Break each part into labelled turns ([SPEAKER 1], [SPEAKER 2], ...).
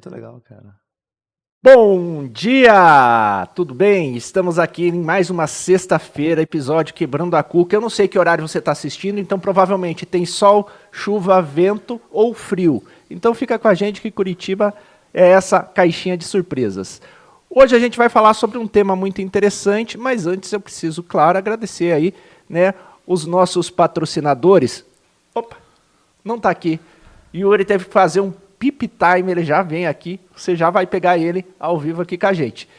[SPEAKER 1] muito legal, cara.
[SPEAKER 2] Bom dia! Tudo bem? Estamos aqui em mais uma sexta-feira, episódio Quebrando a Cuca. Eu não sei que horário você está assistindo, então provavelmente tem sol, chuva, vento ou frio. Então fica com a gente que Curitiba é essa caixinha de surpresas. Hoje a gente vai falar sobre um tema muito interessante, mas antes eu preciso, claro, agradecer aí, né, os nossos patrocinadores. Opa, não está aqui. Yuri teve que fazer um Pip Time, ele já vem aqui, você já vai pegar ele ao vivo aqui com a gente.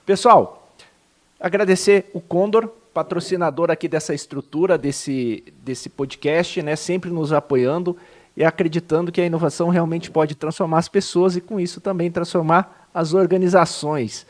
[SPEAKER 2] Pessoal, agradecer o Condor, patrocinador aqui dessa estrutura, desse podcast, né, sempre nos apoiando e acreditando que a inovação realmente pode transformar as pessoas e com isso também transformar as organizações.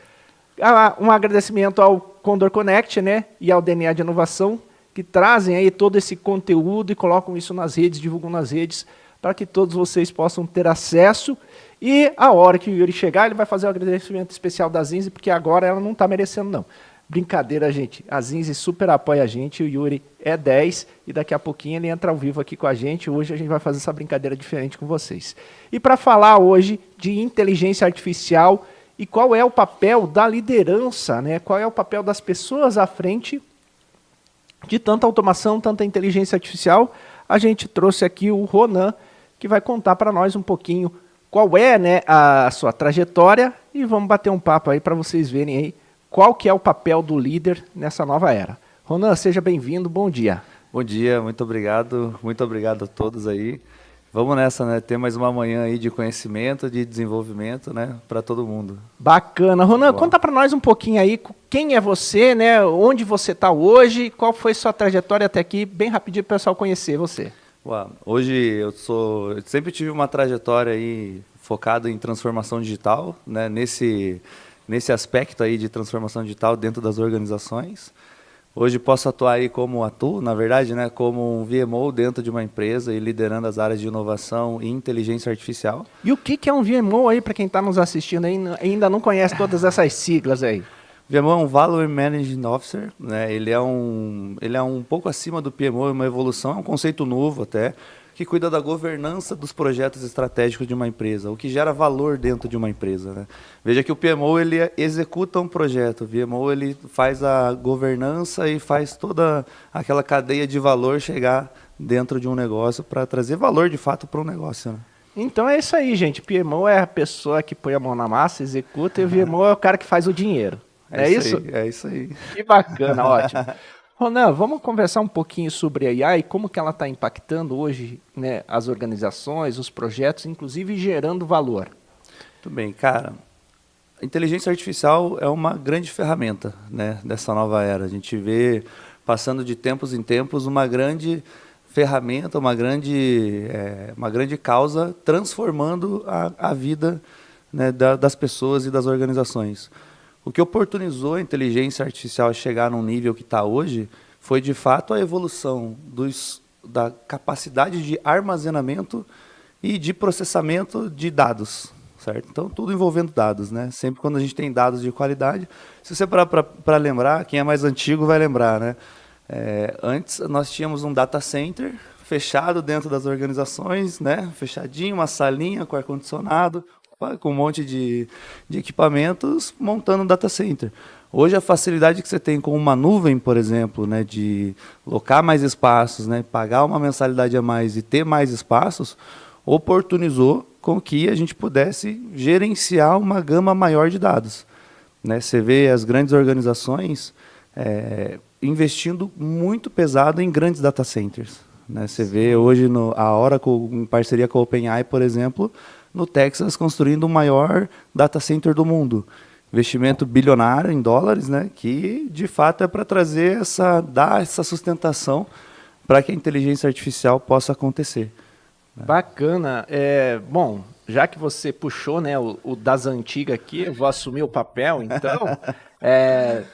[SPEAKER 2] Um agradecimento ao Condor Connect, né, e ao DNA de Inovação, que trazem aí todo esse conteúdo e colocam isso nas redes, divulgam nas redes, para que todos vocês possam ter acesso. E a hora que o Yuri chegar, ele vai fazer um agradecimento especial da Zinzi, porque agora ela não está merecendo, não. Brincadeira, gente. A Zinzi super apoia a gente, o Yuri é 10, e daqui a pouquinho ele entra ao vivo aqui com a gente. Hoje a gente vai fazer essa brincadeira diferente com vocês. E para falar hoje de inteligência artificial e qual é o papel da liderança, né? Qual é o papel das pessoas à frente de tanta automação, tanta inteligência artificial, a gente trouxe aqui o Ronan, que vai contar para nós um pouquinho qual é, né, a sua trajetória e vamos bater um papo aí para vocês verem aí qual que é o papel do líder nessa nova era. Ronan, seja bem-vindo, bom dia.
[SPEAKER 1] Bom dia, muito obrigado a todos aí. Vamos nessa, né, ter mais uma manhã aí de conhecimento, de desenvolvimento, né, para todo mundo.
[SPEAKER 2] Bacana. Ronan, conta para nós um pouquinho aí quem é você, né, onde você está hoje, qual foi sua trajetória até aqui, bem rapidinho para o pessoal conhecer você.
[SPEAKER 1] Hoje eu sempre tive uma trajetória aí focada em transformação digital, né, nesse aspecto aí de transformação digital dentro das organizações. Hoje posso atuar aí como atuo, na verdade, né, como um VMO dentro de uma empresa e liderando as áreas de inovação e inteligência artificial.
[SPEAKER 2] E o que é um VMO aí para quem está nos assistindo aí, ainda não conhece todas essas siglas aí?
[SPEAKER 1] VMO é um Value Management Officer, né? Ele é um pouco acima do PMO, é uma evolução, é um conceito novo até, que cuida da governança dos projetos estratégicos de uma empresa, o que gera valor dentro de uma empresa, né? Veja que o PMO ele executa um projeto, o VMO ele faz a governança e faz toda aquela cadeia de valor chegar dentro de um negócio para trazer valor de fato para um negócio, né?
[SPEAKER 2] Então é isso aí, gente. PMO é a pessoa que põe a mão na massa, executa, e o VMO é o cara que faz o dinheiro. É isso?
[SPEAKER 1] É isso aí.
[SPEAKER 2] Que bacana, ótimo. Ronan, vamos conversar um pouquinho sobre a IA e como que ela está impactando hoje, né, as organizações, os projetos, inclusive gerando valor.
[SPEAKER 1] Muito bem, cara. A inteligência artificial é uma grande ferramenta, né, dessa nova era. A gente vê, passando de tempos em tempos, uma grande ferramenta, uma grande causa transformando a vida, né, das pessoas e das organizações. O que oportunizou a inteligência artificial a chegar num nível que está hoje foi, de fato, a evolução da capacidade de armazenamento e de processamento de dados, certo? Então, tudo envolvendo dados, né? Sempre quando a gente tem dados de qualidade, se você parar para lembrar, quem é mais antigo vai lembrar, né? Antes, nós tínhamos um data center fechado dentro das organizações, né? Fechadinho, uma salinha com ar-condicionado, com um monte de equipamentos, montando um data center. Hoje, a facilidade que você tem com uma nuvem, por exemplo, né, de locar mais espaços, né, pagar uma mensalidade a mais e ter mais espaços, oportunizou com que a gente pudesse gerenciar uma gama maior de dados, né? Você vê as grandes organizações investindo muito pesado em grandes data centers, né? Você vê hoje a Oracle, em parceria com a OpenAI, por exemplo, no Texas, construindo o maior data center do mundo. Investimento bilionário em dólares, né, que de fato é para dar essa sustentação para que a inteligência artificial possa acontecer.
[SPEAKER 2] Bacana. Bom, já que você puxou, né, o das antigas aqui, eu vou assumir o papel, então.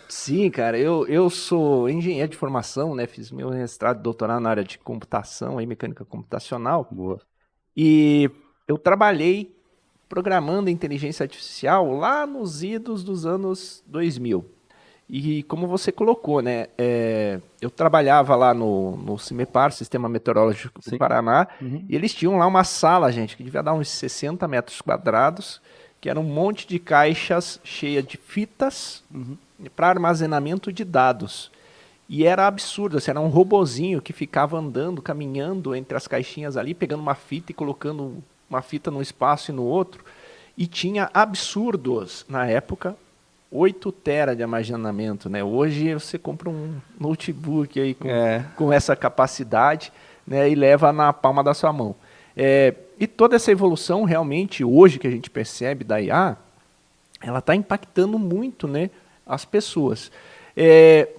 [SPEAKER 2] Sim, cara, eu sou engenheiro de formação, né, fiz meu mestrado e doutorado na área de computação, aí, mecânica computacional.
[SPEAKER 1] Boa.
[SPEAKER 2] E eu trabalhei programando inteligência artificial lá nos idos dos anos 2000. E como você colocou, né, eu trabalhava lá no CIMEPAR, Sistema Meteorológico do Paraná, e eles tinham lá uma sala, gente, que devia dar uns 60 metros quadrados, que era um monte de caixas cheias de fitas para armazenamento de dados. E era absurdo, assim, era um robozinho que ficava andando, caminhando entre as caixinhas ali, pegando uma fita e colocando uma fita num espaço e no outro. E tinha absurdos, na época, 8 tera de armazenamento, né? Hoje você compra um notebook aí com essa capacidade, né, e leva na palma da sua mão. E toda essa evolução realmente, hoje que a gente percebe da IA, ela está impactando muito, né, as pessoas.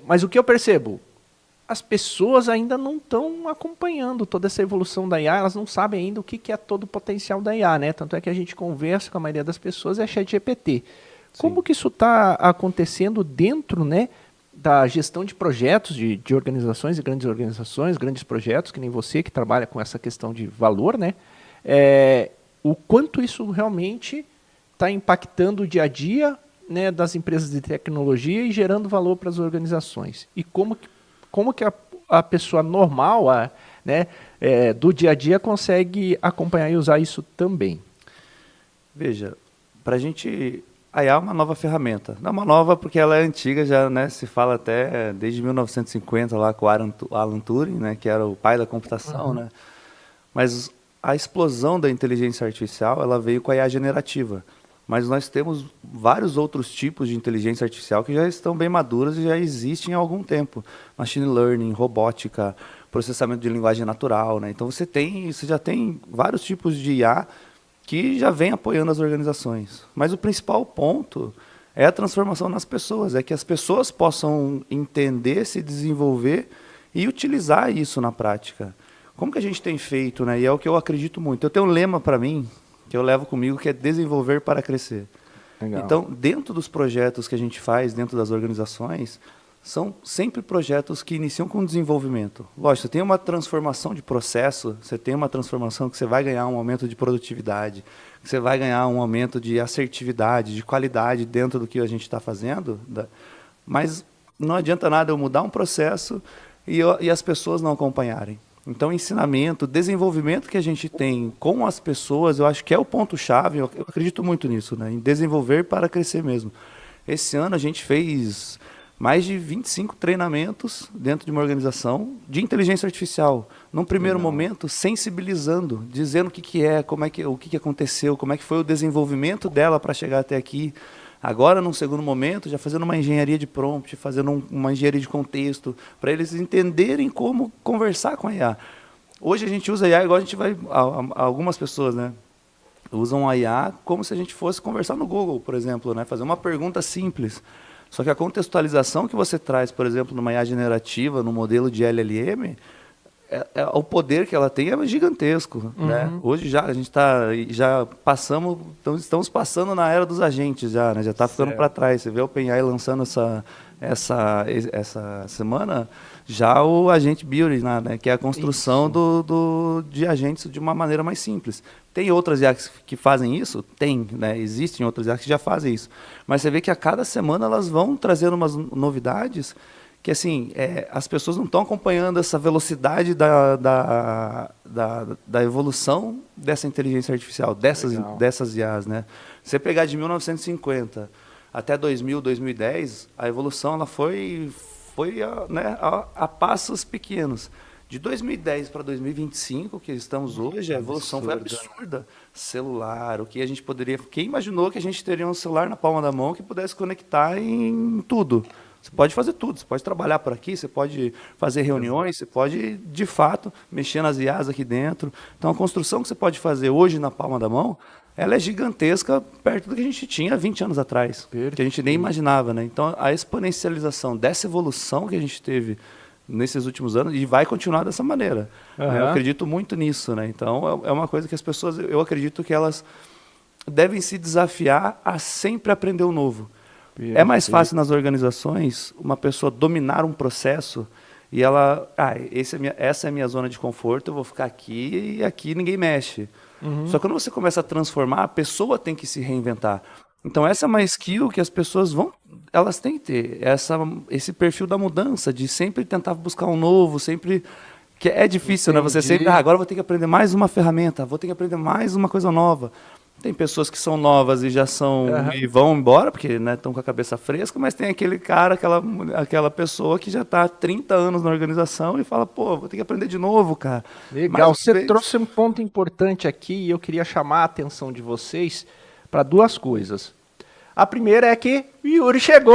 [SPEAKER 2] Mas o que eu percebo? As pessoas ainda não estão acompanhando toda essa evolução da IA, elas não sabem ainda o que é todo o potencial da IA, né? Tanto é que a gente conversa com a maioria das pessoas, é ChatGPT. Como que isso está acontecendo dentro, né, da gestão de projetos de organizações, grandes projetos, que nem você, que trabalha com essa questão de valor, né? O quanto isso realmente está impactando o dia a dia, né, das empresas de tecnologia e gerando valor para as organizações. E como que a pessoa normal, né, do dia a dia consegue acompanhar e usar isso também?
[SPEAKER 1] Veja, para a gente... A IA é uma nova ferramenta. Não é uma nova porque ela é antiga, já, né, se fala até desde 1950 lá com o Alan Turing, né, que era o pai da computação, né? Mas a explosão da inteligência artificial, ela veio com a IA generativa. Mas nós temos vários outros tipos de inteligência artificial que já estão bem maduras e já existem há algum tempo. Machine learning, robótica, processamento de linguagem natural, né? Então você já tem vários tipos de IA que já vem apoiando as organizações. Mas o principal ponto é a transformação nas pessoas, é que as pessoas possam entender, se desenvolver e utilizar isso na prática. Como que a gente tem feito, né? E é o que eu acredito muito. Eu tenho um lema para mim, que eu levo comigo, que é desenvolver para crescer. Legal. Então, dentro dos projetos que a gente faz, dentro das organizações, são sempre projetos que iniciam com desenvolvimento. Lógico, você tem uma transformação de processo, você tem uma transformação que você vai ganhar um aumento de produtividade, que você vai ganhar um aumento de assertividade, de qualidade dentro do que a gente está fazendo, mas não adianta nada eu mudar um processo e as pessoas não acompanharem. Então, ensinamento, desenvolvimento que a gente tem com as pessoas, eu acho que é o ponto-chave, eu acredito muito nisso, né? Em desenvolver para crescer mesmo. Esse ano a gente fez mais de 25 treinamentos dentro de uma organização de inteligência artificial. Num primeiro momento, sensibilizando, dizendo o que é, o que aconteceu, como é que foi o desenvolvimento dela para chegar até aqui. Agora, num segundo momento, já fazendo uma engenharia de prompt, fazendo uma engenharia de contexto, para eles entenderem como conversar com a IA. Hoje a gente usa a IA igual a gente vai... Algumas pessoas, né, usam a IA como se a gente fosse conversar no Google, por exemplo, né, fazer uma pergunta simples. Só que a contextualização que você traz, por exemplo, numa IA generativa, no modelo de LLM, o poder que ela tem é gigantesco, né? Hoje já a gente estamos passando na era dos agentes já, né? Já está ficando para trás. Você vê o OpenAI lançando essa semana já o agente Building, né? Que é a construção de agentes de uma maneira mais simples. Tem outras IAs que fazem isso? Tem, né? Existem outras IAs que já fazem isso. Mas você vê que a cada semana elas vão trazendo umas novidades que, assim, as pessoas não estão acompanhando essa velocidade da evolução dessa inteligência artificial, dessas IAs, né? Se você pegar de 1950 até 2000, 2010, a evolução ela foi né, a passos pequenos. De 2010 para 2025, que estamos hoje, a evolução foi absurda. Celular, o que a gente poderia... Quem imaginou que a gente teria um celular na palma da mão que pudesse conectar em tudo? Você pode fazer tudo, você pode trabalhar por aqui, você pode fazer reuniões, você pode, de fato, mexer nas IAs aqui dentro. Então, a construção que você pode fazer hoje na palma da mão, ela é gigantesca perto do que a gente tinha 20 anos atrás, que a gente nem imaginava, né? Então, a exponencialização dessa evolução que a gente teve nesses últimos anos, e vai continuar dessa maneira. Eu acredito muito nisso, né? Então, é uma coisa que as pessoas, eu acredito que elas devem se desafiar a sempre aprender o novo. É mais fácil nas organizações uma pessoa dominar um processo e ela, essa é a minha zona de conforto, eu vou ficar aqui e aqui ninguém mexe. Só que quando você começa a transformar, a pessoa tem que se reinventar. Então essa é uma skill que as pessoas elas têm que ter, esse perfil da mudança, de sempre tentar buscar um novo, sempre... Que é difícil, né? Você sempre, agora eu vou ter que aprender mais uma ferramenta, vou ter que aprender mais uma coisa nova. Tem pessoas que são novas e já são e vão embora, porque né, estão com a cabeça fresca, mas tem aquele cara, aquela pessoa que já está há 30 anos na organização e fala, pô, vou ter que aprender de novo, cara.
[SPEAKER 2] Legal, você trouxe um ponto importante aqui e eu queria chamar a atenção de vocês para duas coisas. A primeira é que o Yuri chegou!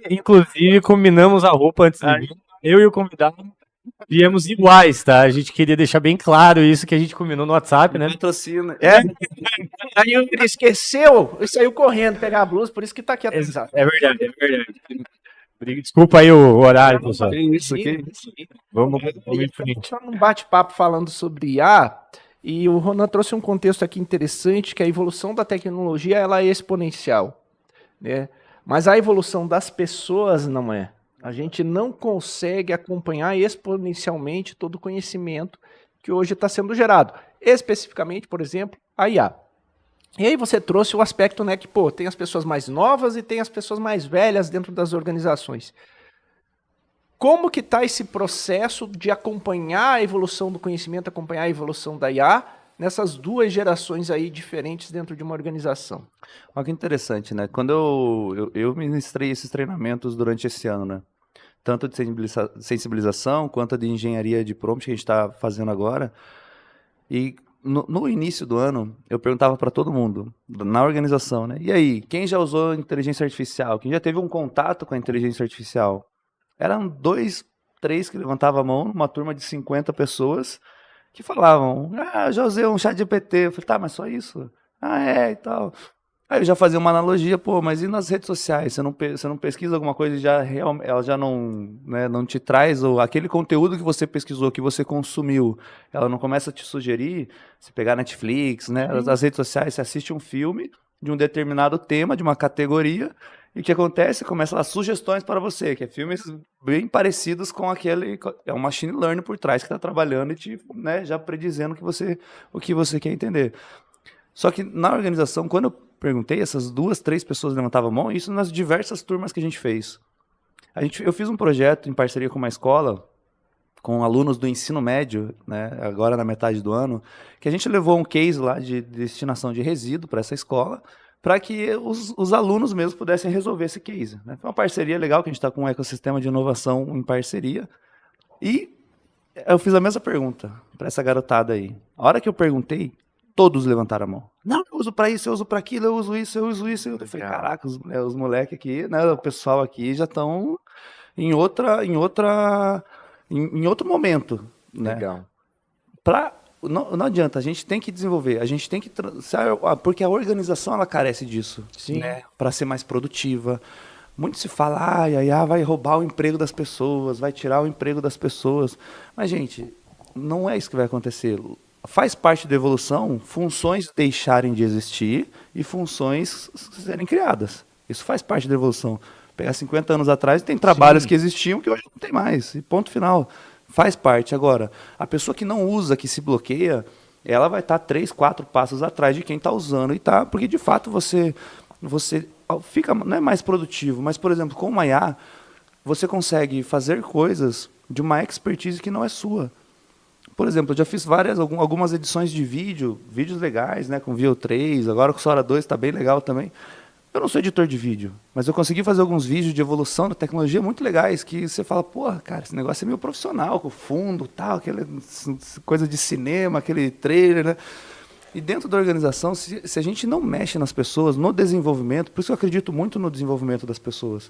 [SPEAKER 3] Inclusive, combinamos a roupa antes de vir. Eu e o convidado viemos iguais, tá? A gente queria deixar bem claro isso que a gente combinou no WhatsApp, né?
[SPEAKER 1] Patrocina.
[SPEAKER 2] Aí o Yuri esqueceu e saiu correndo pegar a blusa, por isso que tá aqui atrasado.
[SPEAKER 3] É verdade. Desculpa aí o horário, pessoal.
[SPEAKER 1] Que isso.
[SPEAKER 3] Vamos em frente.
[SPEAKER 2] Só num bate-papo falando sobre IA, e o Ronan trouxe um contexto aqui interessante, que a evolução da tecnologia ela é exponencial, né? Mas a evolução das pessoas não é. A gente não consegue acompanhar exponencialmente todo o conhecimento que hoje está sendo gerado. Especificamente, por exemplo, a IA. E aí você trouxe o aspecto, né, que pô, tem as pessoas mais novas e tem as pessoas mais velhas dentro das organizações. Como que está esse processo de acompanhar a evolução do conhecimento, acompanhar a evolução da IA nessas duas gerações aí diferentes dentro de uma organização?
[SPEAKER 1] Olha que interessante, né? Quando eu ministrei esses treinamentos durante esse ano, né? Tanto de sensibilização quanto de engenharia de prompt que a gente está fazendo agora. E no início do ano, eu perguntava para todo mundo, na organização, né? E aí, quem já usou inteligência artificial? Quem já teve um contato com a inteligência artificial? Eram 2, 3 que levantavam a mão, uma turma de 50 pessoas, que falavam, já usei um chat GPT. Eu falei, tá, mas só isso? E tal. Aí eu já fazia uma analogia, pô, mas e nas redes sociais? Você não pesquisa alguma coisa e ela já não, né, não te traz aquele conteúdo que você pesquisou, que você consumiu, ela não começa a te sugerir, se pegar Netflix, né, as redes sociais, você assiste um filme de um determinado tema, de uma categoria, e o que acontece? Começa as sugestões para você, que é filmes bem parecidos com aquele, é um machine learning por trás que está trabalhando e te, né, já predizendo o que você quer entender. Só que na organização, quando eu perguntei, essas 2, 3 pessoas levantavam a mão, isso nas diversas turmas que a gente fez. Eu fiz um projeto em parceria com uma escola, com alunos do ensino médio, né, agora na metade do ano, que a gente levou um case lá de destinação de resíduo para essa escola, para que os alunos mesmos pudessem resolver esse case, né? Foi uma parceria legal, que a gente está com um ecossistema de inovação em parceria. E eu fiz a mesma pergunta para essa garotada aí. A hora que eu perguntei, todos levantaram a mão. Não, eu uso para isso, eu uso para aquilo, eu uso isso. Eu falei, caraca, os moleques aqui, né, o pessoal aqui já estão em outro momento, né?
[SPEAKER 2] Legal.
[SPEAKER 1] Não adianta, a gente tem que desenvolver, a gente tem que porque a organização ela carece disso,
[SPEAKER 2] Sim,
[SPEAKER 1] né? Para ser mais produtiva. Muito se fala, a IA vai roubar o emprego das pessoas, vai tirar o emprego das pessoas. Mas, gente, não é isso que vai acontecer. Faz parte da evolução funções deixarem de existir e funções serem criadas. Isso faz parte da evolução. Pegar 50 anos atrás, tem trabalhos que existiam que hoje não tem mais. E ponto final. Faz parte. Agora, a pessoa que não usa, que se bloqueia, ela vai estar 3, 4 passos atrás de quem está usando. Porque, de fato, você fica, não é mais produtivo. Mas, por exemplo, com uma IA, você consegue fazer coisas de uma expertise que não é sua. Por exemplo, eu já fiz algumas edições de vídeos legais, né, com VO3, agora com Sora 2 está bem legal também. Eu não sou editor de vídeo, mas eu consegui fazer alguns vídeos de evolução da tecnologia muito legais, que você fala, porra, cara, esse negócio é meio profissional, com fundo, tal, aquela coisa de cinema, aquele trailer, né? E dentro da organização, se a gente não mexe nas pessoas, no desenvolvimento, por isso eu acredito muito no desenvolvimento das pessoas.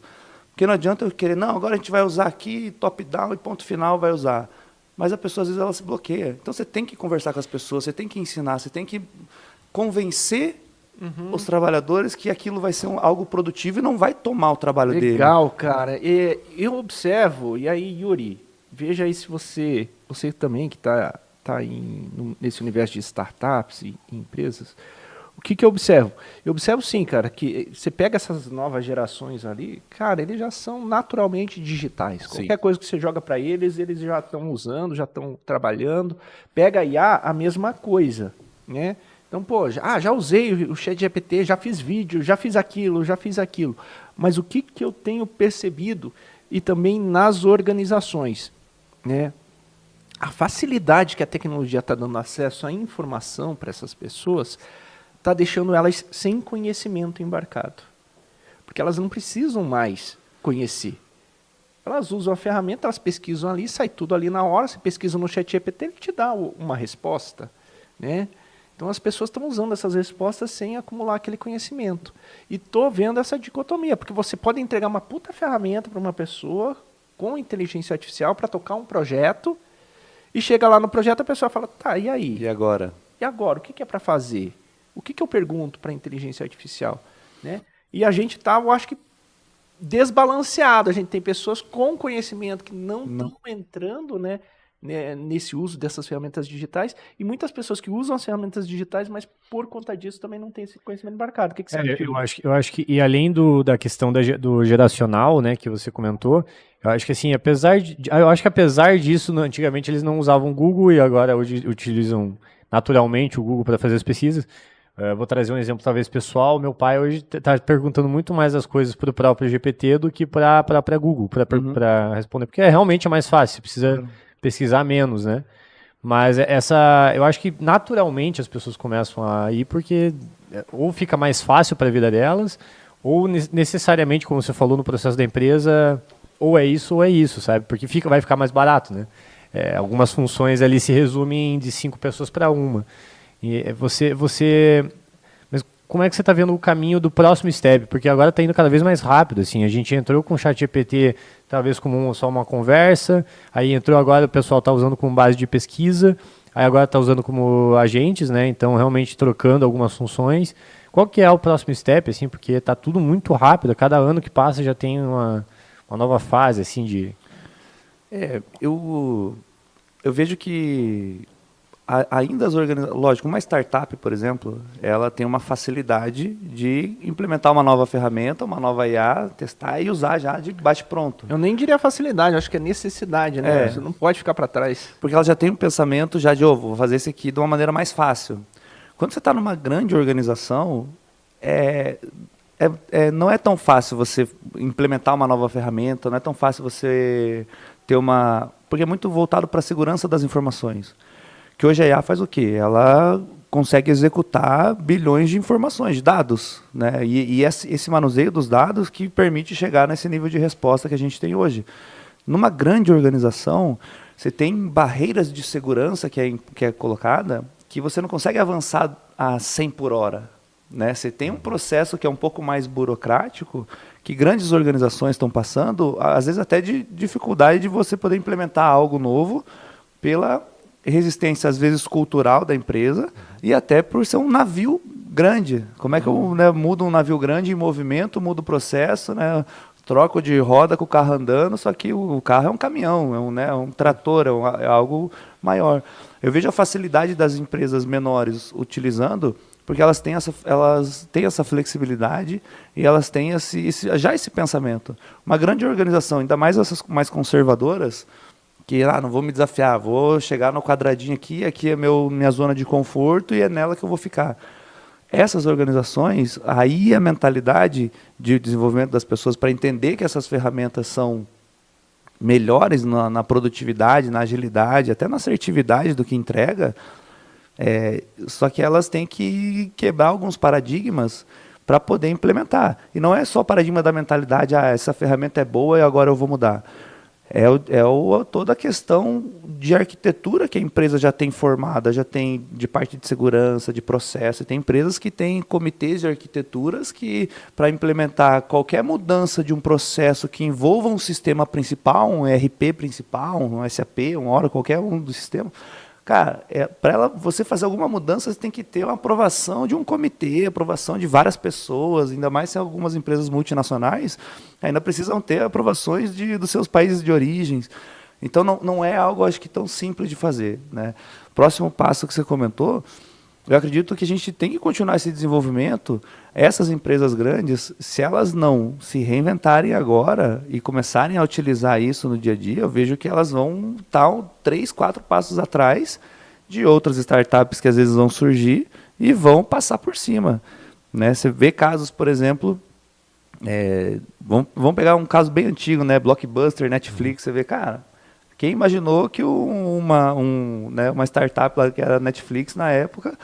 [SPEAKER 1] Porque não adianta eu querer, não, agora a gente vai usar aqui, top-down e ponto final vai usar. Mas a pessoa, às vezes, ela se bloqueia. Então, você tem que conversar com as pessoas, você tem que ensinar, você tem que convencer os trabalhadores que aquilo vai ser algo produtivo e não vai tomar o trabalho dele.
[SPEAKER 2] Legal, cara. Eu observo, e aí, Yuri, veja aí se você também que está nesse universo de startups e empresas, o que eu observo? Eu observo sim, cara, que você pega essas novas gerações ali, cara, eles já são naturalmente digitais. Sim. Qualquer coisa que você joga para eles já estão usando, já estão trabalhando. Pega a IA, a mesma coisa, né? Então, pô, já usei o ChatGPT, já fiz vídeo, já fiz aquilo. Mas o que eu tenho percebido, e também nas organizações, né? a facilidade que a tecnologia está dando acesso à informação para essas pessoas está deixando elas sem conhecimento embarcado. Porque elas não precisam mais conhecer. Elas usam a ferramenta, elas pesquisam ali, sai tudo ali na hora. Você pesquisa no ChatGPT, ele te dá uma resposta, né? Então as pessoas estão usando essas respostas sem acumular aquele conhecimento. E estou vendo essa dicotomia, porque você pode entregar uma puta ferramenta para uma pessoa com inteligência artificial para tocar um projeto, e chega lá no projeto a pessoa fala, tá, e aí?
[SPEAKER 1] E agora?
[SPEAKER 2] E agora? O que é para fazer? O que eu pergunto para a inteligência artificial? Né? E a gente está, eu acho que, desbalanceado. A gente tem pessoas com conhecimento que não estão entrando, né, nesse uso dessas ferramentas digitais, e muitas pessoas que usam as ferramentas digitais, mas por conta disso também não tem esse conhecimento embarcado. O que você acha?
[SPEAKER 3] Eu acho que, e além da questão do geracional, né, que você comentou, eu acho que assim, apesar disso, antigamente eles não usavam Google e agora hoje utilizam naturalmente o Google para fazer as pesquisas. Vou trazer um exemplo talvez pessoal. Meu pai hoje está perguntando muito mais as coisas para o próprio GPT do que para a própria Google, para responder, porque realmente é mais fácil, precisa pesquisar menos, né? Mas eu acho que naturalmente as pessoas começam a ir porque ou fica mais fácil para a vida delas, ou necessariamente, como você falou no processo da empresa, ou é isso, sabe? Porque vai ficar mais barato, né? Algumas funções ali se resumem de 5 pessoas para uma. E mas como é que você está vendo o caminho do próximo step? Porque agora está indo cada vez mais rápido, assim. A gente entrou com o ChatGPT talvez como só uma conversa, aí entrou agora, o pessoal está usando como base de pesquisa, aí agora está usando como agentes, né? Então realmente trocando algumas funções. Qual que é o próximo step, assim? Porque está tudo muito rápido, cada ano que passa já tem uma nova fase, assim, de...
[SPEAKER 1] Eu vejo que ainda as organizações, lógico, uma startup, por exemplo, ela tem uma facilidade de implementar uma nova ferramenta, uma nova IA, testar e usar já de bate-pronto.
[SPEAKER 2] Eu nem diria facilidade, acho que é necessidade, né? Você não pode ficar para trás.
[SPEAKER 1] Porque ela já tem um pensamento já de, vou fazer isso aqui de uma maneira mais fácil. Quando você está numa grande organização, não é tão fácil você implementar uma nova ferramenta, não é tão fácil você ter porque é muito voltado para a segurança das informações. Que hoje a IA faz o quê? Ela consegue executar bilhões de informações, de dados, né? E esse manuseio dos dados que permite chegar nesse nível de resposta que a gente tem hoje. Numa grande organização, você tem barreiras de segurança que é colocada que você não consegue avançar a 100 por hora. Né? Você tem um processo que é um pouco mais burocrático, que grandes organizações estão passando, às vezes até de dificuldade de você poder implementar algo novo pela resistência, às vezes, cultural da empresa e até por ser um navio grande. Como é que eu mudo um navio grande em movimento, mudo o processo, né? Troco de roda com o carro andando, só que o carro é um caminhão, é um trator, é algo maior. Eu vejo a facilidade das empresas menores utilizando, porque elas têm essa flexibilidade e elas têm já esse pensamento. Uma grande organização, ainda mais essas mais conservadoras, que não vou me desafiar, vou chegar no quadradinho aqui é minha zona de conforto e é nela que eu vou ficar. Essas organizações, aí a mentalidade de desenvolvimento das pessoas para entender que essas ferramentas são melhores na produtividade, na agilidade, até na assertividade do que entrega, só que elas têm que quebrar alguns paradigmas para poder implementar. E não é só o paradigma da mentalidade, essa ferramenta é boa e agora eu vou mudar. Toda a questão de arquitetura que a empresa já tem formada, já tem de parte de segurança, de processo. E tem empresas que têm comitês de arquiteturas que, para implementar qualquer mudança de um processo que envolva um sistema principal, um ERP principal, um SAP, um Oracle, qualquer um dos sistemas, cara, para você fazer alguma mudança, você tem que ter uma aprovação de um comitê, aprovação de várias pessoas, ainda mais se algumas empresas multinacionais ainda precisam ter aprovações dos seus países de origem. Então, não é algo, acho que, tão simples de fazer, né? Próximo passo que você comentou, eu acredito que a gente tem que continuar esse desenvolvimento. Essas empresas grandes, se elas não se reinventarem agora e começarem a utilizar isso no dia a dia, eu vejo que elas vão estar 3, 4 passos atrás de outras startups que às vezes vão surgir e vão passar por cima. Né? Você vê casos, por exemplo, vamos pegar um caso bem antigo, né? Blockbuster, Netflix, você vê, cara, Quem imaginou que uma startup lá, que era a Netflix na época,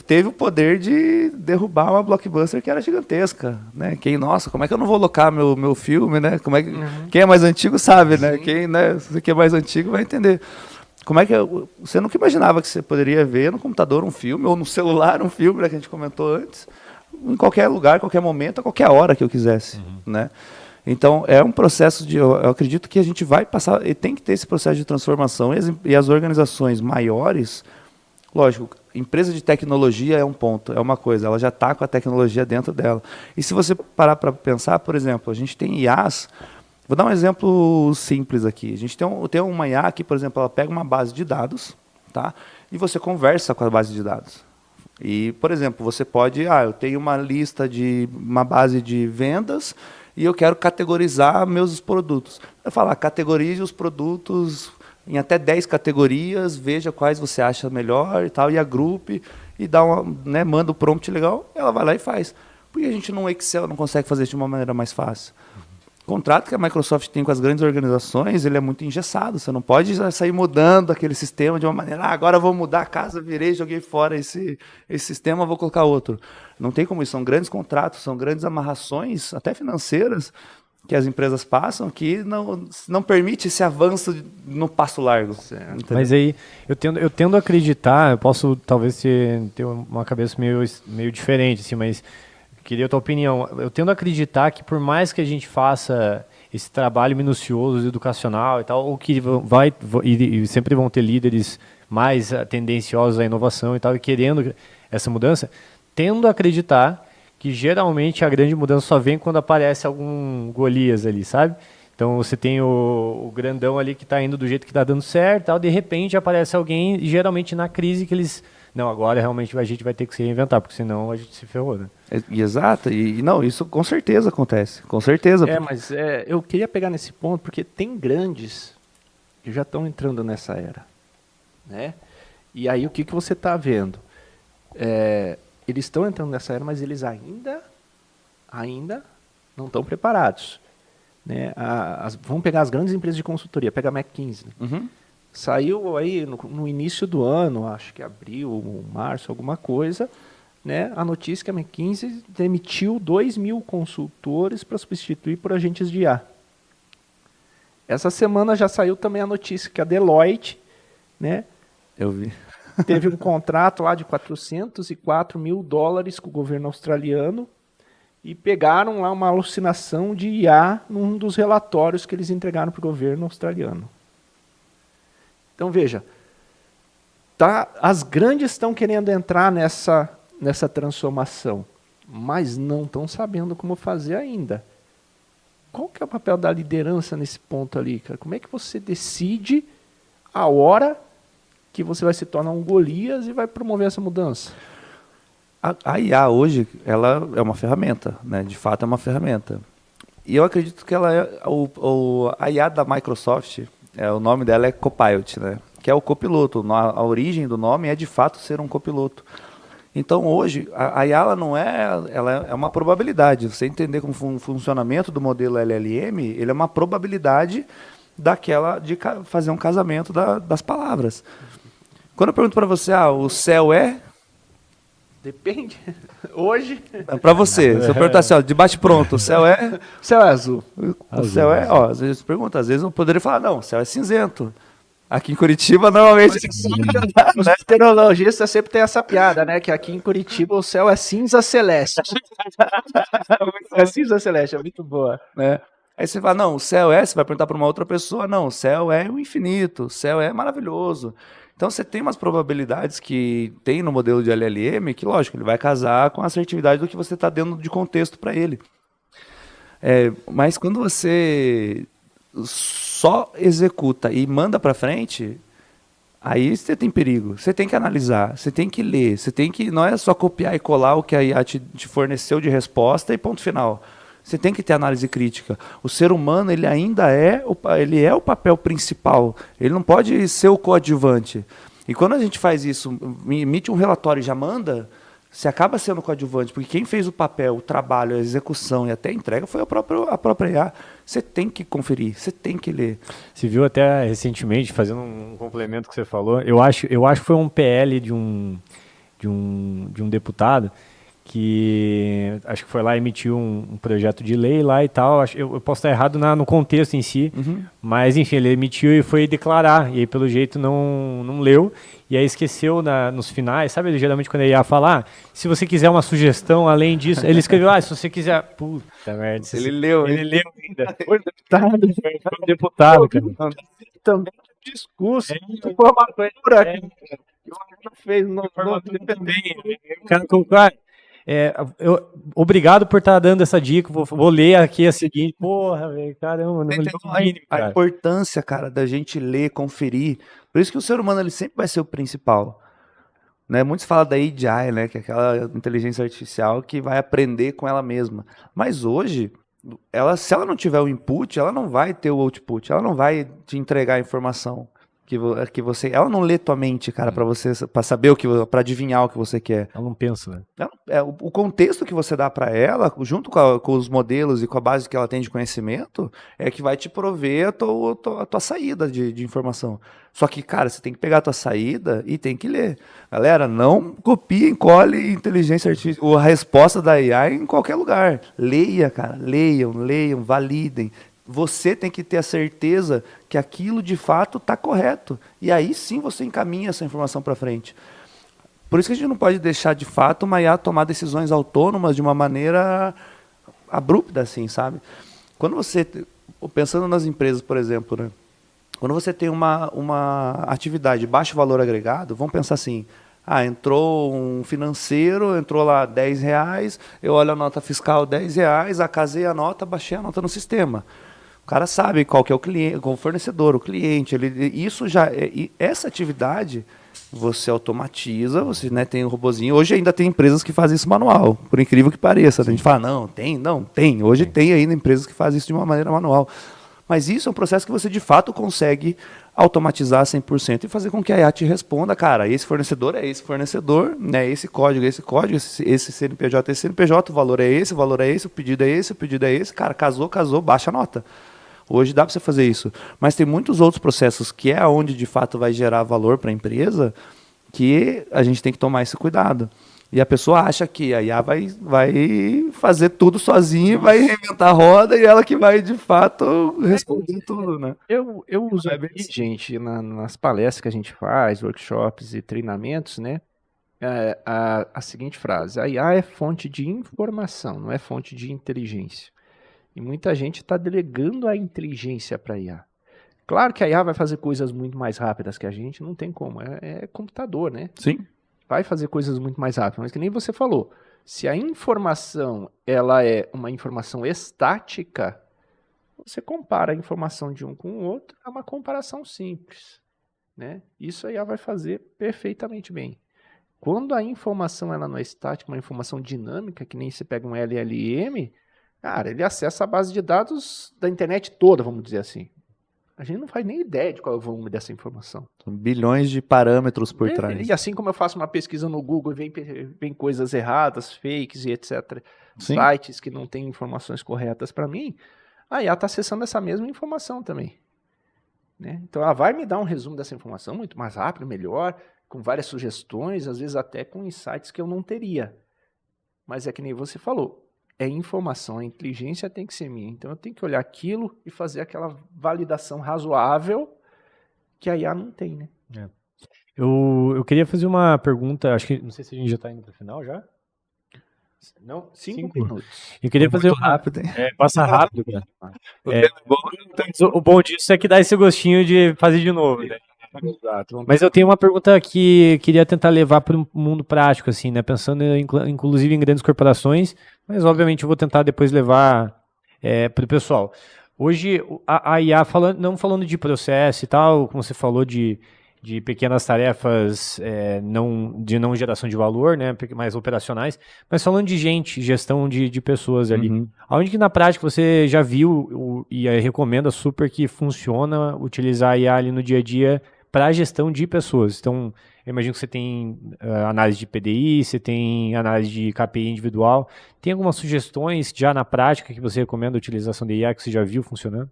[SPEAKER 1] teve o poder de derrubar uma blockbuster que era gigantesca, né? Nossa, como é que eu não vou alocar meu filme, né? Quem é mais antigo sabe, né? Você que é mais antigo vai entender. Como é que você nunca imaginava que você poderia ver no computador um filme ou no celular um filme, né, que a gente comentou antes, em qualquer lugar, qualquer momento, a qualquer hora que eu quisesse, né? Então, é um processo eu acredito que a gente vai passar, e tem que ter esse processo de transformação, e as organizações maiores, lógico, empresa de tecnologia é um ponto, é uma coisa, ela já está com a tecnologia dentro dela. E se você parar para pensar, por exemplo, a gente tem IAs, vou dar um exemplo simples aqui, a gente tem uma IA que, por exemplo, ela pega uma base de dados, tá? E você conversa com a base de dados. E, por exemplo, você pode, eu tenho uma base de vendas, e eu quero categorizar meus produtos. Eu falo, categorize os produtos em até 10 categorias, veja quais você acha melhor e tal, e agrupe, e manda o prompt legal, ela vai lá e faz. Por que a gente no Excel não consegue fazer isso de uma maneira mais fácil? O contrato que a Microsoft tem com as grandes organizações, ele é muito engessado, você não pode sair mudando aquele sistema de uma maneira, agora eu vou mudar a casa, virei, joguei fora esse sistema, vou colocar outro. Não tem como isso, são grandes contratos, são grandes amarrações, até financeiras, que as empresas passam, que não permite esse avanço no passo largo.
[SPEAKER 3] Mas aí, eu tendo a acreditar, eu posso talvez ter uma cabeça meio diferente, assim, mas queria a tua opinião. Eu tendo a acreditar que por mais que a gente faça esse trabalho minucioso, educacional e tal, ou que e sempre vão ter líderes mais tendenciosos à inovação e tal, e querendo essa mudança, tendo a acreditar que geralmente a grande mudança só vem quando aparece algum Golias ali, sabe? Então você tem o grandão ali que está indo do jeito que está dando certo, tal, de repente aparece alguém, geralmente na crise que eles... Não, agora realmente a gente vai ter que se reinventar, porque senão a gente se ferrou, né?
[SPEAKER 1] Exato, e não, isso com certeza acontece, com certeza.
[SPEAKER 2] Mas eu queria pegar nesse ponto, porque tem grandes que já estão entrando nessa era, né? E aí o que você está vendo? Eles estão entrando nessa era, mas eles ainda não estão preparados, né? Vamos pegar as grandes empresas de consultoria, pega a McKinsey, né?
[SPEAKER 1] Uhum.
[SPEAKER 2] Saiu aí no início do ano, acho que abril, março, alguma coisa, né? A notícia que a McKinsey demitiu 2.000 consultores para substituir por agentes de IA. Essa semana já saiu também a notícia que a Deloitte, né?
[SPEAKER 1] Eu vi.
[SPEAKER 2] Teve um contrato lá de $404 mil com o governo australiano e pegaram lá uma alucinação de IA num dos relatórios que eles entregaram para o governo australiano. Então, veja, as grandes estão querendo entrar nessa transformação, mas não estão sabendo como fazer ainda. Qual que é o papel da liderança nesse ponto ali, cara? Como é que você decide a hora que você vai se tornar um Golias e vai promover essa mudança?
[SPEAKER 1] A IA hoje, ela é uma ferramenta, né? De fato é uma ferramenta. E eu acredito que ela a IA da Microsoft... o nome dela é Copilot, né? Que é o copiloto. A origem do nome é de fato ser um copiloto. Então hoje a IA ela é uma probabilidade. Você entender como o funcionamento do modelo LLM, ele é uma probabilidade de fazer um casamento das palavras. Quando eu pergunto para você, o céu é?
[SPEAKER 2] Depende. Hoje.
[SPEAKER 1] Para você, se eu perguntar assim, de bate pronto, o céu é?
[SPEAKER 2] O céu é azul.
[SPEAKER 1] O céu é, às vezes pergunta, às vezes eu poderia falar, não, o céu é cinzento. Aqui em Curitiba, normalmente...
[SPEAKER 2] Os meteorologistas sempre tem essa piada, né? Que aqui em Curitiba o céu é cinza celeste. É cinza celeste, é muito boa.
[SPEAKER 1] Aí você fala, não, o céu você vai perguntar para uma outra pessoa, não, o céu é o infinito, o céu é maravilhoso. Então você tem umas probabilidades que tem no modelo de LLM que, lógico, ele vai casar com a assertividade do que você está dando de contexto para ele. Mas quando você só executa e manda para frente, aí você tem perigo. Você tem que analisar, você tem que ler, não é só copiar e colar o que a IA te forneceu de resposta e ponto final. Você tem que ter análise crítica. O ser humano, ele ainda é o papel principal. Ele não pode ser o coadjuvante. E quando a gente faz isso, emite um relatório e já manda, você acaba sendo coadjuvante, porque quem fez o papel, o trabalho, a execução e até a entrega foi a própria IA. Você tem que conferir, você tem que ler.
[SPEAKER 3] Você viu até recentemente, fazendo um complemento que você falou, eu acho que foi um PL de um deputado que acho que foi lá e emitiu um projeto de lei lá e tal. Eu posso estar errado no contexto em si, mas enfim, ele emitiu e foi declarar, e aí pelo jeito não leu, e aí esqueceu nos finais, sabe, geralmente quando ele ia falar, se você quiser uma sugestão além disso, ele escreveu, se você quiser, puta merda,
[SPEAKER 1] Ele leu
[SPEAKER 3] ainda. Foi um deputado, cara.
[SPEAKER 2] Também discurso, formatura que o aluno fez no
[SPEAKER 3] também. O cara colocou, obrigado por estar dando essa dica, vou ler aqui a seguinte, porra, velho, caramba, não li o mínimo,
[SPEAKER 1] a
[SPEAKER 3] cara.
[SPEAKER 1] importância, cara, da gente ler, conferir. Por isso que o ser humano ele sempre vai ser o principal. Né? Muitos falam da AGI, né? Que é aquela inteligência artificial que vai aprender com ela mesma. Mas hoje, se ela não tiver o input, ela não vai ter o output, ela não vai te entregar a informação que você. Ela não lê tua mente, cara, para saber para adivinhar o que você quer.
[SPEAKER 3] Ela não pensa, né?
[SPEAKER 1] O contexto que você dá para ela, junto com os modelos e com a base que ela tem de conhecimento, é que vai te prover a tua saída de informação. Só que, cara, você tem que pegar a tua saída e tem que ler. Galera, não copiem, colhe inteligência artificial, a resposta da AI em qualquer lugar. Leia, cara, leiam, validem. Você tem que ter a certeza que aquilo de fato está correto. E aí sim você encaminha essa informação para frente. Por isso que a gente não pode deixar de fato uma IA tomar decisões autônomas de uma maneira abrupta, assim, sabe? Quando você, pensando nas empresas, por exemplo, né? Quando você tem uma atividade de baixo valor agregado, vamos pensar assim, entrou um financeiro, entrou lá R$10, eu olho a nota fiscal R$10, acasei a nota, baixei a nota no sistema. O cara sabe qual que é o cliente, qual o fornecedor, o cliente. Essa atividade você automatiza, você, né, tem um robozinho. Hoje ainda tem empresas que fazem isso manual, por incrível que pareça. A gente fala, não tem. Hoje tem ainda empresas que fazem isso de uma maneira manual. Mas isso é um processo que você de fato consegue automatizar 100% e fazer com que a IA te responda, cara, esse fornecedor é esse fornecedor, né, esse código, esse CNPJ, esse CNPJ, o valor é esse, o pedido é esse, cara, casou, baixa a nota. Hoje dá para você fazer isso. Mas tem muitos outros processos que é onde de fato vai gerar valor para a empresa que a gente tem que tomar esse cuidado. E a pessoa acha que a IA vai fazer tudo sozinha, vai reinventar a roda e ela que vai de fato responder tudo, né?
[SPEAKER 2] Eu uso aqui, gente, nas palestras que a gente faz, workshops e treinamentos, né? A seguinte frase: a IA é fonte de informação, não é fonte de inteligência. E muita gente está delegando a inteligência para a IA. Claro que a IA vai fazer coisas muito mais rápidas que a gente, não tem como, é computador, né?
[SPEAKER 1] Sim.
[SPEAKER 2] Vai fazer coisas muito mais rápidas, mas que nem você falou, se a informação ela é uma informação estática, você compara a informação de um com o outro, é uma comparação simples, né? Isso aí ela vai fazer perfeitamente bem. Quando a informação ela não é estática, uma informação dinâmica, que nem você pega um LLM, cara, ele acessa a base de dados da internet toda, vamos dizer assim. A gente não faz nem ideia de qual é o volume dessa informação.
[SPEAKER 1] São bilhões de parâmetros por trás.
[SPEAKER 2] E assim como eu faço uma pesquisa no Google e vem coisas erradas, fakes e etc.,
[SPEAKER 1] Sim.
[SPEAKER 2] sites que não têm informações corretas para mim, a IA está acessando essa mesma informação também. Né? Então ela vai me dar um resumo dessa informação muito mais rápido, melhor, com várias sugestões, às vezes até com insights que eu não teria. Mas é que nem você falou, é informação, a inteligência tem que ser minha. Então eu tenho que olhar aquilo e fazer aquela validação razoável que a IA não tem, né?
[SPEAKER 3] Eu queria fazer uma pergunta, acho que, não sei se a gente já está indo para o final já.
[SPEAKER 2] Não, 5 minutos.
[SPEAKER 3] Eu queria fazer
[SPEAKER 1] muito rápido, hein?
[SPEAKER 3] Passa rápido, cara.
[SPEAKER 1] O tempo é bom.
[SPEAKER 3] O bom disso é que dá esse gostinho de fazer de novo, né?
[SPEAKER 2] Exato.
[SPEAKER 3] Mas eu tenho uma pergunta que queria tentar levar para o mundo prático, assim, né? Pensando inclusive em grandes corporações, mas obviamente eu vou tentar depois levar para o pessoal. Hoje, a IA, não falando de processo e tal, como você falou de pequenas tarefas de não geração de valor, né, mais operacionais, mas falando de gestão de pessoas ali.
[SPEAKER 1] Uhum.
[SPEAKER 3] Aonde que na prática você já viu e recomenda super que funciona utilizar a IA ali no dia a dia para a gestão de pessoas. Então, eu imagino que você tem análise de PDI, você tem análise de KPI individual. Tem algumas sugestões já na prática que você recomenda a utilização de IA que você já viu funcionando?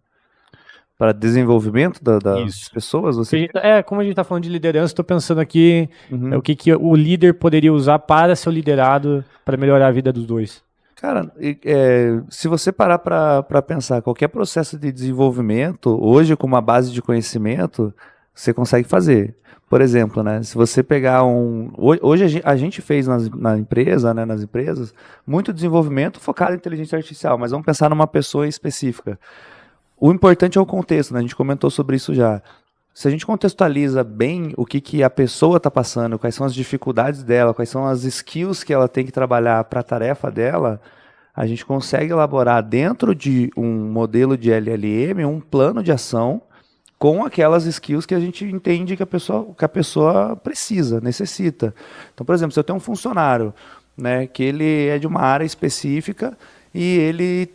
[SPEAKER 1] Para desenvolvimento das
[SPEAKER 3] Isso.
[SPEAKER 1] pessoas, você...
[SPEAKER 3] Como a gente está falando de liderança, estou pensando aqui
[SPEAKER 1] Uhum.
[SPEAKER 3] o que o líder poderia usar para ser o liderado para melhorar a vida dos dois.
[SPEAKER 1] Cara, se você parar para pensar, qualquer processo de desenvolvimento, hoje com uma base de conhecimento, você consegue fazer. Por exemplo, né, se você pegar hoje a gente fez na empresa, né, nas empresas, muito desenvolvimento focado em inteligência artificial, mas vamos pensar numa pessoa específica. O importante é o contexto, né? A gente comentou sobre isso já. Se a gente contextualiza bem o que a pessoa está passando, quais são as dificuldades dela, quais são as skills que ela tem que trabalhar para a tarefa dela, a gente consegue elaborar dentro de um modelo de LLM um plano de ação com aquelas skills que a gente entende que a pessoa precisa, necessita. Então, por exemplo, se eu tenho um funcionário, né, que ele é de uma área específica e ele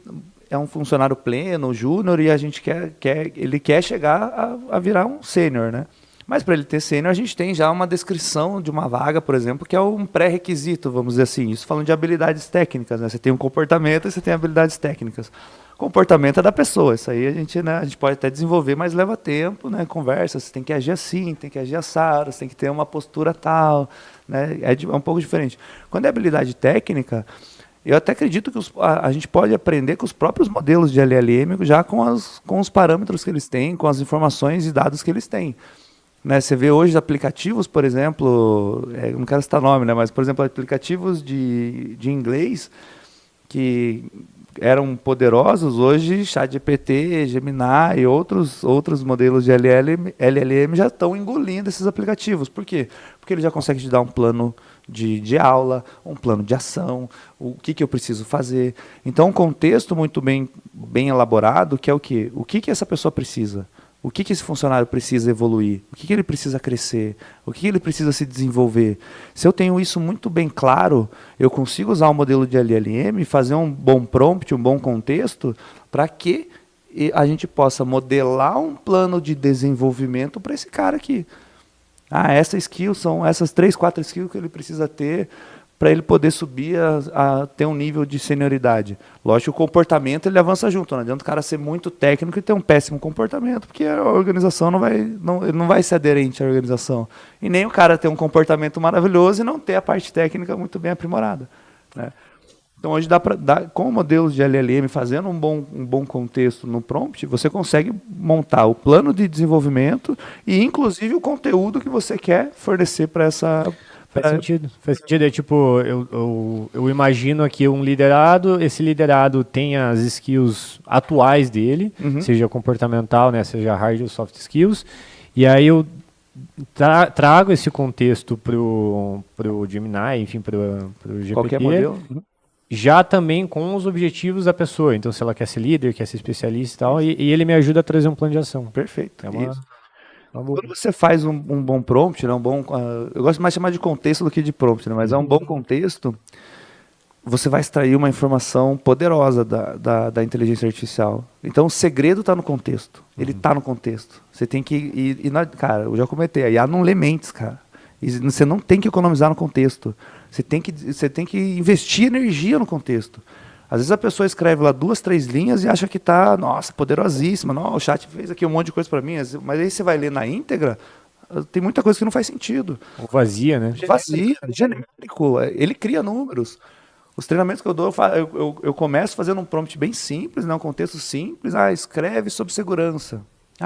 [SPEAKER 1] é um funcionário pleno, júnior, e a gente ele quer chegar a virar um sênior, né? Mas para ele ter sênior, a gente tem já uma descrição de uma vaga, por exemplo, que é um pré-requisito, vamos dizer assim. Isso falando de habilidades técnicas, né? Você tem um comportamento e você tem habilidades técnicas. Comportamento é da pessoa, isso aí a gente pode até desenvolver, mas leva tempo, né? Conversa, você tem que agir assim, tem que agir assado, você tem que ter uma postura tal, né? É um pouco diferente. Quando é habilidade técnica, eu até acredito que a gente pode aprender com os próprios modelos de LLM, já com os parâmetros que eles têm, com as informações e dados que eles têm. Né, você vê hoje aplicativos, por exemplo, não quero citar nome, né, mas, por exemplo, aplicativos de inglês que eram poderosos, hoje ChatGPT, Gemini e outros modelos de LLM já estão engolindo esses aplicativos. Por quê? Porque ele já consegue te dar um plano de aula, um plano de ação, o que eu preciso fazer. Então, um contexto muito bem elaborado, que é o quê? O que essa pessoa precisa? O que esse funcionário precisa evoluir? O que ele precisa crescer? O que ele precisa se desenvolver? Se eu tenho isso muito bem claro, eu consigo usar o modelo de LLM, fazer um bom prompt, um bom contexto, para que a gente possa modelar um plano de desenvolvimento para esse cara aqui. Essa skill são essas 3, 4 skills que ele precisa ter para ele poder subir a ter um nível de senioridade. Lógico que o comportamento ele avança junto, não adianta o cara ser muito técnico e ter um péssimo comportamento, porque a organização ele não vai ser aderente à organização. E nem o cara ter um comportamento maravilhoso e não ter a parte técnica muito bem aprimorada, né? Então hoje com modelos de LLM, fazendo um bom contexto no prompt, você consegue montar o plano de desenvolvimento e inclusive o conteúdo que você quer fornecer para essa...
[SPEAKER 3] Faz sentido. É tipo, eu imagino aqui um liderado, esse liderado tem as skills atuais dele, seja comportamental, né, seja hard ou soft skills, e aí eu trago esse contexto pro Gemini, enfim, pro GPT.
[SPEAKER 1] Qualquer modelo.
[SPEAKER 3] Já também com os objetivos da pessoa. Então, se ela quer ser líder, quer ser especialista e tal, e ele me ajuda a trazer um plano de ação.
[SPEAKER 1] Perfeito.
[SPEAKER 3] É uma
[SPEAKER 1] Quando você faz um bom prompt, né, eu gosto mais de chamar de contexto do que de prompt, né, mas é um bom contexto, você vai extrair uma informação poderosa da inteligência artificial. Então, o segredo está no contexto. Ele está no contexto. Você tem que... cara, eu já comentei, a IA não lê mentes, cara. E você não tem que economizar no contexto. Você tem que investir energia no contexto. Às vezes a pessoa escreve lá 2, 3 linhas e acha que está, nossa, poderosíssima. Não, o chat fez aqui um monte de coisa para mim. Mas aí você vai ler na íntegra, tem muita coisa que não faz sentido.
[SPEAKER 3] Ou vazia, né?
[SPEAKER 1] Vazia, genérico. Ele cria números. Os treinamentos que eu dou, eu começo fazendo um prompt bem simples, né, um contexto simples. Escreve sobre segurança.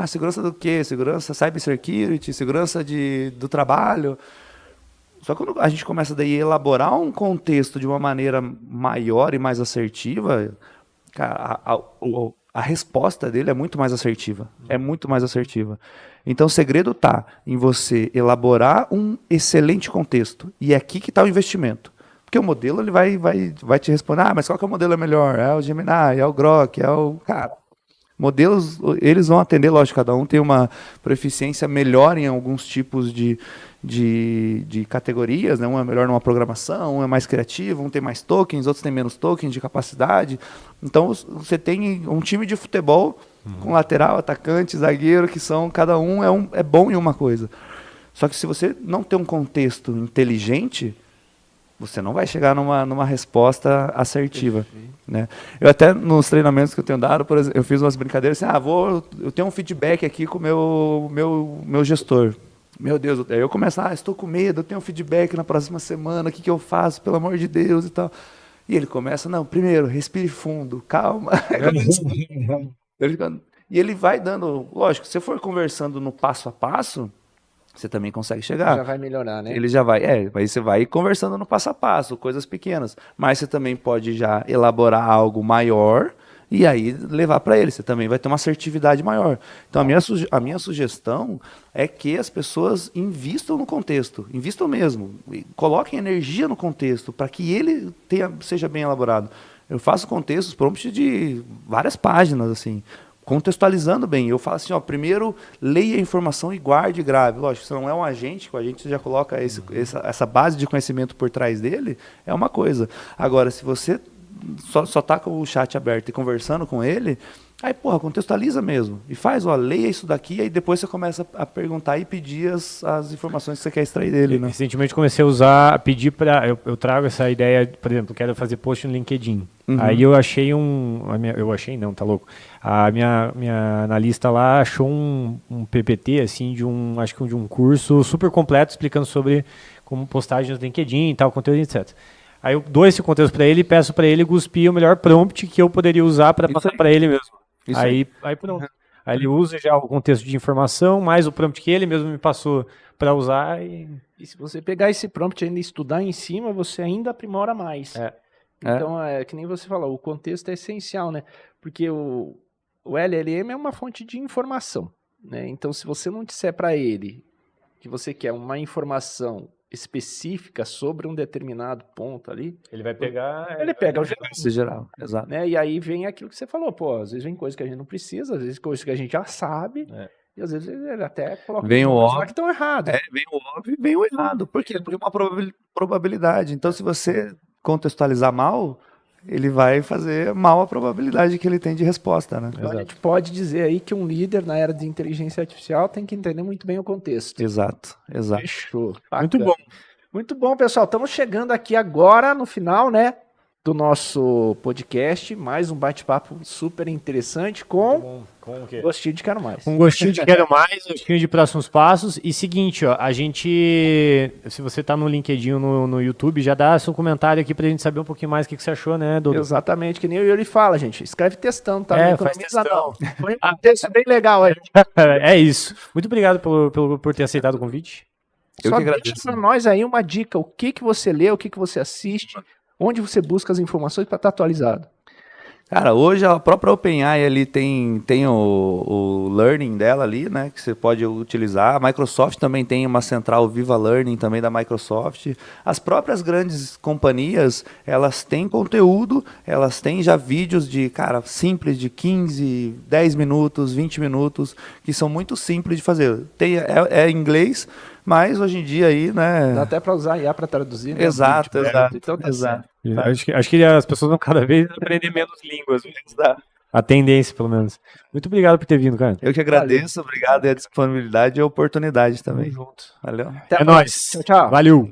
[SPEAKER 1] Segurança do quê? Segurança cybersecurity, segurança do trabalho. Só que quando a gente começa daí a elaborar um contexto de uma maneira maior e mais assertiva, cara, a resposta dele é muito mais assertiva. É muito mais assertiva. Então o segredo está em você elaborar um excelente contexto. E é aqui que está o investimento. Porque o modelo ele vai te responder, mas qual que é o modelo melhor? É o Gemini, é o Grok, é o... Cara, modelos, eles vão atender, lógico, cada um tem uma proficiência melhor em alguns tipos de categorias, né? Um é melhor numa programação, um é mais criativo, um tem mais tokens, outros têm menos tokens de capacidade. Então, você tem um time de futebol, com lateral, atacante, zagueiro, que são, cada um é bom em uma coisa. Só que se você não tem um contexto inteligente, você não vai chegar numa resposta assertiva, né? Eu até, nos treinamentos que eu tenho dado, por exemplo, eu fiz umas brincadeiras assim, eu tenho um feedback aqui com o meu gestor. Meu Deus, aí eu começo, estou com medo, eu tenho um feedback na próxima semana, o que eu faço, pelo amor de Deus e tal. E ele começa, não, primeiro, respire fundo, calma. E ele vai dando, lógico, se você for conversando no passo a passo, você também consegue chegar.
[SPEAKER 2] Já vai melhorar, né?
[SPEAKER 1] Ele já vai, aí você vai conversando no passo a passo, coisas pequenas. Mas você também pode já elaborar algo maior e aí levar para ele. Você também vai ter uma assertividade maior. Então a minha sugestão é que as pessoas invistam no contexto, invistam mesmo, coloquem energia no contexto para que ele seja bem elaborado. Eu faço contextos, prompts de várias páginas, assim, contextualizando bem. Eu falo assim, primeiro leia a informação e guarde e grave. Lógico, se não é um agente, com a gente já coloca essa base de conhecimento por trás dele, é uma coisa. Agora, se você só tá com o chat aberto e conversando com ele, aí, contextualiza mesmo. E faz, leia isso daqui, aí depois você começa a perguntar e pedir as informações que você quer extrair dele, né?
[SPEAKER 3] Recentemente comecei a pedir para... Eu trago essa ideia, por exemplo, quero fazer post no LinkedIn. Aí eu achei tá louco. A minha analista lá achou um PPT, assim, acho que de um curso super completo explicando sobre como postagens no LinkedIn e tal, conteúdo, etc. Aí eu dou esse contexto para ele e peço para ele cuspir o melhor prompt que eu poderia usar para passar para ele mesmo. Aí pronto. Aí ele usa já o contexto de informação, mais o prompt que ele mesmo me passou para usar. E
[SPEAKER 2] se você pegar esse prompt e ainda estudar em cima, você ainda aprimora mais. Então, que nem você falou, o contexto é essencial, né? Porque o LLM é uma fonte de informação, né? Então, se você não disser para ele que você quer uma informação específica sobre um determinado ponto ali,
[SPEAKER 3] ele vai pegar...
[SPEAKER 2] Ele pega o
[SPEAKER 1] geral, exato.
[SPEAKER 2] Né? E aí vem aquilo que você falou, às vezes vem coisa que a gente não precisa, às vezes coisa que a gente já sabe, e às vezes ele até coloca
[SPEAKER 1] vem o óbvio
[SPEAKER 2] que estão errados.
[SPEAKER 1] Vem o óbvio e vem o errado. Por quê? Porque é uma probabilidade. Então, se você contextualizar mal, ele vai fazer mal a probabilidade que ele tem de resposta, né?
[SPEAKER 2] Então, a gente pode dizer aí que um líder na era de inteligência artificial tem que entender muito bem o contexto.
[SPEAKER 1] Exato.
[SPEAKER 2] Fechou.
[SPEAKER 3] Muito bom.
[SPEAKER 2] Muito bom, pessoal. Estamos chegando aqui agora no final, né, do nosso podcast. Mais um bate-papo super interessante com
[SPEAKER 3] o quê?
[SPEAKER 2] Gostinho de Quero Mais.
[SPEAKER 3] Um gostinho de quero mais, um gostinho de próximos passos. E seguinte, a gente, se você tá no LinkedIn ou no YouTube, já dá seu comentário aqui pra gente saber um pouquinho mais o que você achou, né, Dudu?
[SPEAKER 2] Exatamente, que nem o Yuri fala, gente. Escreve textão, tá? Não
[SPEAKER 3] faz
[SPEAKER 2] economiza
[SPEAKER 3] textão.
[SPEAKER 2] não. Foi um texto bem legal aí.
[SPEAKER 3] É isso. Muito obrigado por ter aceitado o convite.
[SPEAKER 2] Só deixa pra nós aí uma dica. O que você lê, o que você assiste, onde você busca as informações para estar atualizado.
[SPEAKER 1] Cara, hoje a própria OpenAI ali tem o learning dela ali, né, que você pode utilizar. A Microsoft também tem uma central Viva Learning também da Microsoft. As próprias grandes companhias, elas têm conteúdo, elas têm já vídeos simples de 15, 10 minutos, 20 minutos, que são muito simples de fazer. É em inglês, mas hoje em dia aí, né...
[SPEAKER 2] Dá até para usar IA para traduzir, né?
[SPEAKER 1] Exato.
[SPEAKER 2] Então tá certo.
[SPEAKER 3] Acho que as pessoas vão cada vez aprender menos línguas. A tendência, pelo menos. Muito obrigado por ter vindo, cara.
[SPEAKER 1] Eu que agradeço, obrigado e a disponibilidade e a oportunidade também.
[SPEAKER 3] Tamo junto.
[SPEAKER 1] Valeu.
[SPEAKER 3] É nóis.
[SPEAKER 2] Tchau.
[SPEAKER 3] Valeu.